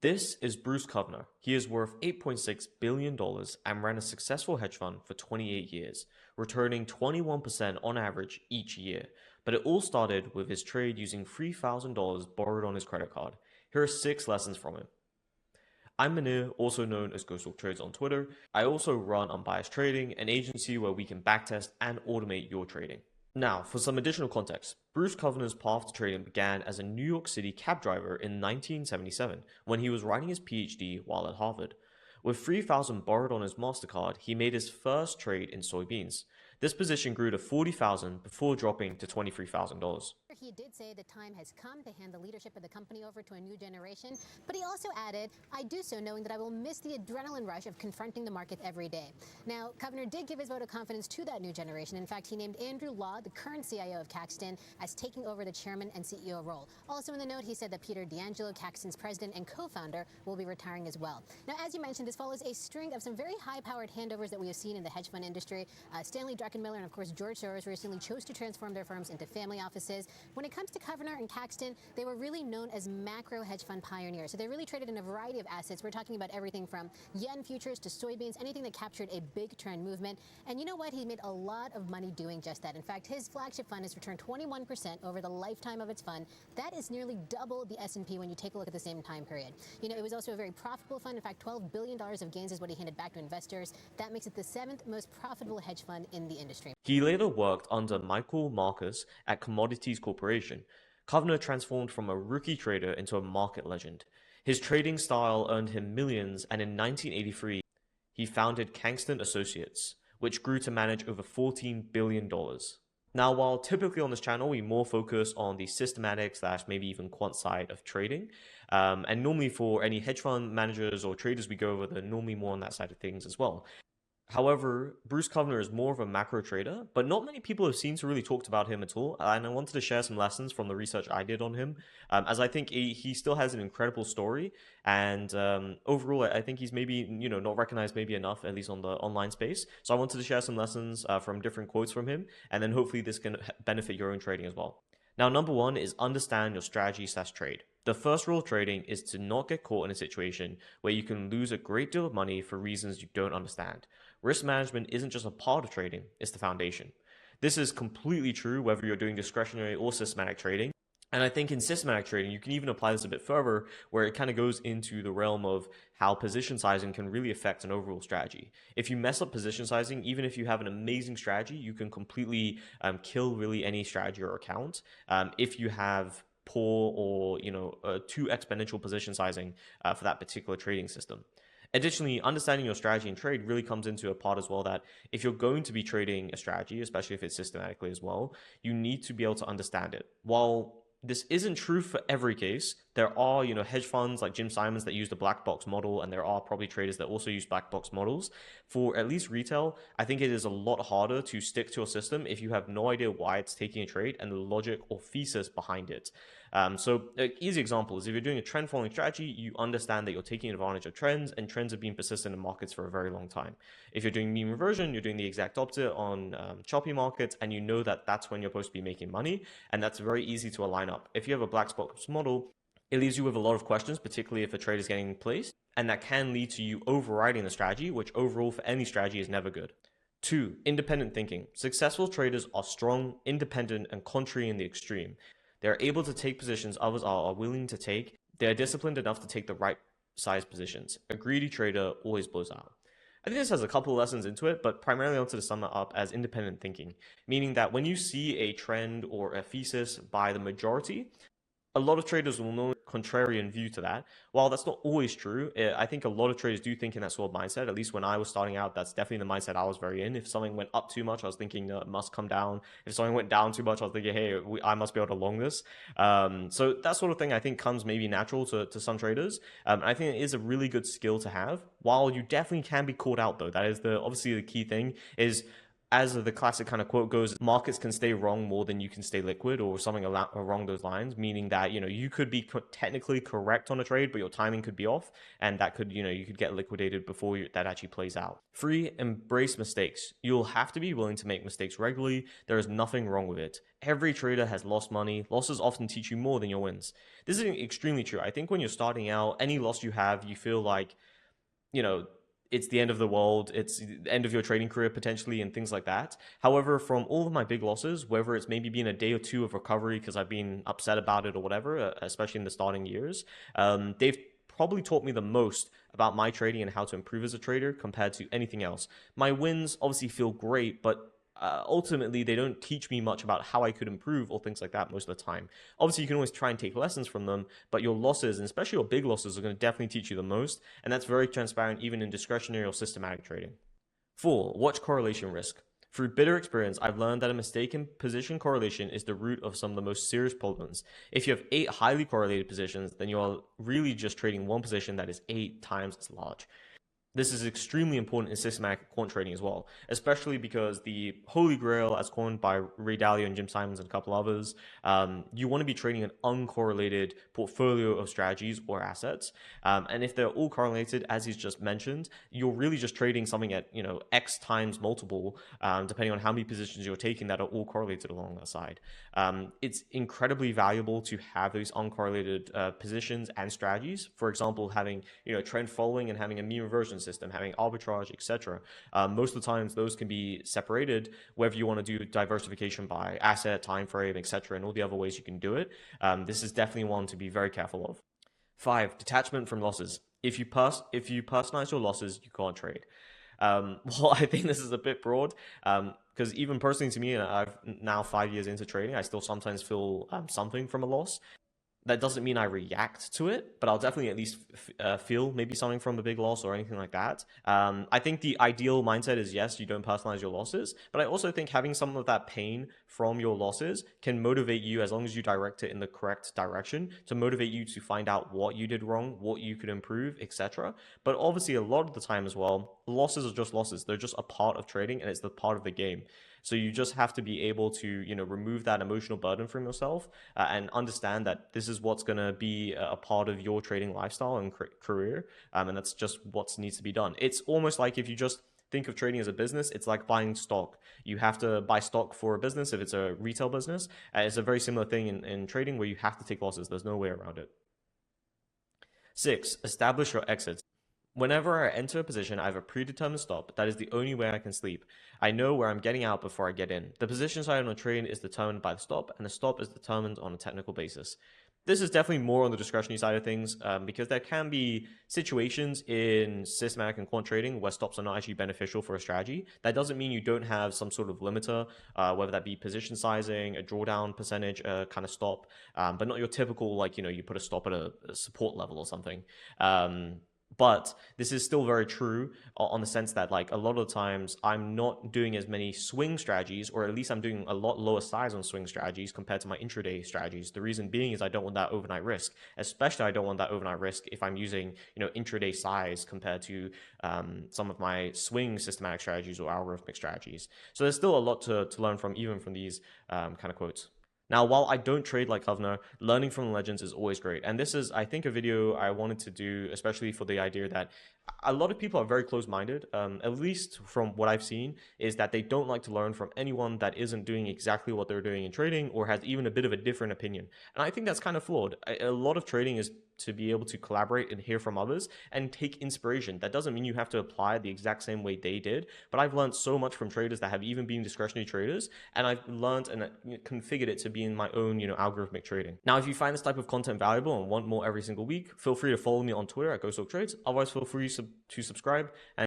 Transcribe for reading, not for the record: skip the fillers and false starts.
This is Bruce Kovner. He is worth $8.6 billion and ran a successful hedge fund for 28 years, returning 21% on average each year. But it all started with his trade using $3,000 borrowed on his credit card. Here are 6 lessons from him. I'm Manir, also known as Ghostwalk Trades on Twitter. I also run Unbiased Trading, an agency where we can backtest and automate your trading. Now, for some additional context, Bruce Kovner's path to trading began as a New York City cab driver in 1977 when he was writing his PhD while at Harvard. With $3,000 borrowed on his MasterCard, he made his first trade in soybeans. This position grew to $40,000 before dropping to $23,000. He did say the time has come to hand the leadership of the company over to a new generation, but he also added, "I do so knowing that I will miss the adrenaline rush of confronting the market every day." Now, Kovner did give his vote of confidence to that new generation. In fact, he named Andrew Law, the current CIO of Caxton, as taking over the chairman and CEO role. Also in the note, he said that Peter D'Angelo, Caxton's president and co-founder, will be retiring as well. Now, as you mentioned, this follows a string of some very high-powered handovers that we have seen in the hedge fund industry. Stanley Druckenmiller and, of course, George Soros recently chose to transform their firms into family offices. When it comes to Kovner and Caxton, they were really known as macro hedge fund pioneers. So they really traded in a variety of assets. We're talking about everything from yen futures to soybeans, anything that captured a big trend movement. And you know what? He made a lot of money doing just that. In fact, his flagship fund has returned 21% over the lifetime of its fund. That is nearly double the S&P when you take a look at the same time period. You know, it was also a very profitable fund. In fact, $12 billion of gains is what he handed back to investors. That makes it the 7th most profitable hedge fund in the industry. He later worked under Michael Marcus at Commodities Corporation. Kovner transformed from a rookie trader into a market legend. His trading style earned him millions, and in 1983, he founded Caxton Associates, which grew to manage over $14 billion. Now, while typically on this channel, we more focus on the systematic / maybe even quant side of trading, and normally for any hedge fund managers or traders we go over, they're normally more on that side of things as well. However, Bruce Kovner is more of a macro trader, but not many people have seen to really talked about him at all, and I wanted to share some lessons from the research I did on him, as I think he still has an incredible story, and overall, I think he's maybe, not recognized maybe enough, at least on the online space. So I wanted to share some lessons from different quotes from him, and then hopefully this can benefit your own trading as well. Now, number 1 is understand your strategy / trade. The first rule of trading is to not get caught in a situation where you can lose a great deal of money for reasons you don't understand. Risk management isn't just a part of trading, it's the foundation. This is completely true whether you're doing discretionary or systematic trading. And I think in systematic trading, you can even apply this a bit further, where it kind of goes into the realm of how position sizing can really affect an overall strategy. If you mess up position sizing, even if you have an amazing strategy, you can completely kill really any strategy or account if you have poor or too exponential position sizing for that particular trading system. Additionally, understanding your strategy and trade really comes into a part as well that if you're going to be trading a strategy, especially if it's systematically as well, you need to be able to understand it. While this isn't true for every case, there are, hedge funds like Jim Simons that use the black box model, and there are probably traders that also use black box models. For at least retail, I think it is a lot harder to stick to a system if you have no idea why it's taking a trade and the logic or thesis behind it. So an easy example is if you're doing a trend following strategy, you understand that you're taking advantage of trends, and trends have been persistent in markets for a very long time. If you're doing mean reversion, you're doing the exact opposite on choppy markets, and you know that that's when you're supposed to be making money, and that's very easy to align up. If you have a black box model, it leaves you with a lot of questions, particularly if a trade is getting placed, and that can lead to you overriding the strategy, which overall for any strategy is never good. 2. Independent thinking. Successful traders are strong, independent, and contrary in the extreme. They are able to take positions others are willing to take. They are disciplined enough to take the right size positions. A greedy trader always blows out. I think this has a couple of lessons into it, but primarily I wanted to sum it up as independent thinking, meaning that when you see a trend or a thesis by the majority, a lot of traders will know a contrarian view to that. While that's not always true, I think a lot of traders do think in that sort of mindset. At least when I was starting out, that's definitely the mindset I was very in. If something went up too much, I was thinking it must come down. If something went down too much, I was thinking, hey, I must be able to long this. So that sort of thing I think comes maybe natural to some traders. I think it is a really good skill to have. While you definitely can be caught out though, that is obviously the key thing is as the classic kind of quote goes, markets can stay wrong more than you can stay liquid, or something along those lines, meaning that, you could be technically correct on a trade, but your timing could be off, and that could, you could get liquidated before that actually plays out. 3, embrace mistakes. You'll have to be willing to make mistakes regularly. There is nothing wrong with it. Every trader has lost money. Losses often teach you more than your wins. This is extremely true. I think when you're starting out, any loss you have, you feel like, you know, it's the end of the world, it's the end of your trading career potentially, and things like that. However, from all of my big losses, whether it's maybe been a day or two of recovery because I've been upset about it or whatever, especially in the starting years, they've probably taught me the most about my trading and how to improve as a trader compared to anything else. My wins obviously feel great, but ultimately they don't teach me much about how I could improve or things like that most of the time. Obviously, you can always try and take lessons from them, but your losses, and especially your big losses, are going to definitely teach you the most, and that's very transparent even in discretionary or systematic trading. 4, watch correlation risk. Through bitter experience, I've learned that a mistaken position correlation is the root of some of the most serious problems. If you have 8 highly correlated positions, then you're really just trading one position that is 8 times as large. This is extremely important in systematic quant trading as well, especially because the holy grail, as coined by Ray Dalio and Jim Simons and a couple others, you want to be trading an uncorrelated portfolio of strategies or assets. And if they're all correlated, as he's just mentioned, you're really just trading something at X times multiple, depending on how many positions you're taking that are all correlated along that side. It's incredibly valuable to have those uncorrelated positions and strategies. For example, having trend following and having a mean reversion system, having arbitrage, etc. Most of the times those can be separated, whether you want to do diversification by asset, time frame, etc., and all the other ways you can do it. This is definitely one to be very careful of. 5, detachment from losses. If you personalize your losses, you can't trade. Well, I think this is a bit broad, because even personally to me, I've now 5 years into trading, I still sometimes feel something from a loss. That doesn't mean I react to it, but I'll definitely at least feel maybe something from a big loss or anything like that. I think the ideal mindset is, yes, you don't personalize your losses, but I also think having some of that pain from your losses can motivate you, as long as you direct it in the correct direction, to motivate you to find out what you did wrong, what you could improve, etc. But obviously, a lot of the time as well, losses are just losses. They're just a part of trading, and it's the part of the game. So you just have to be able to, remove that emotional burden from yourself, and understand that this is what's going to be a part of your trading lifestyle and career. And that's just what needs to be done. It's almost like, if you just think of trading as a business, it's like buying stock. You have to buy stock for a business if it's a retail business. It's a very similar thing in trading, where you have to take losses. There's no way around it. 6, establish your exits. Whenever I enter a position, I have a predetermined stop. That is the only way I can sleep. I know where I'm getting out before I get in. The position side on a trade is determined by the stop, and the stop is determined on a technical basis. This is definitely more on the discretionary side of things, because there can be situations in systematic and quant trading where stops are not actually beneficial for a strategy. That doesn't mean you don't have some sort of limiter, whether that be position sizing, a drawdown percentage kind of stop, but not your typical, like, you put a stop at a support level or something. But this is still very true on the sense that, like, a lot of the times I'm not doing as many swing strategies, or at least I'm doing a lot lower size on swing strategies compared to my intraday strategies. The reason being is I don't want that overnight risk. Especially, I don't want that overnight risk if I'm using, intraday size compared to some of my swing systematic strategies or algorithmic strategies. So there's still a lot to learn from, even from these kind of quotes. Now, while I don't trade like Kovner, learning from the legends is always great. And this is, I think, a video I wanted to do, especially for the idea that a lot of people are very close-minded, at least from what I've seen, is that they don't like to learn from anyone that isn't doing exactly what they're doing in trading, or has even a bit of a different opinion. And I think that's kind of flawed. A lot of trading is to be able to collaborate and hear from others and take inspiration. That doesn't mean you have to apply it the exact same way they did, but I've learned so much from traders that have even been discretionary traders, and I've learned and configured it to be in my own, algorithmic trading. Now, if you find this type of content valuable and want more every single week, feel free to follow me on Twitter at GoSoakTrades. Otherwise, feel free to subscribe. And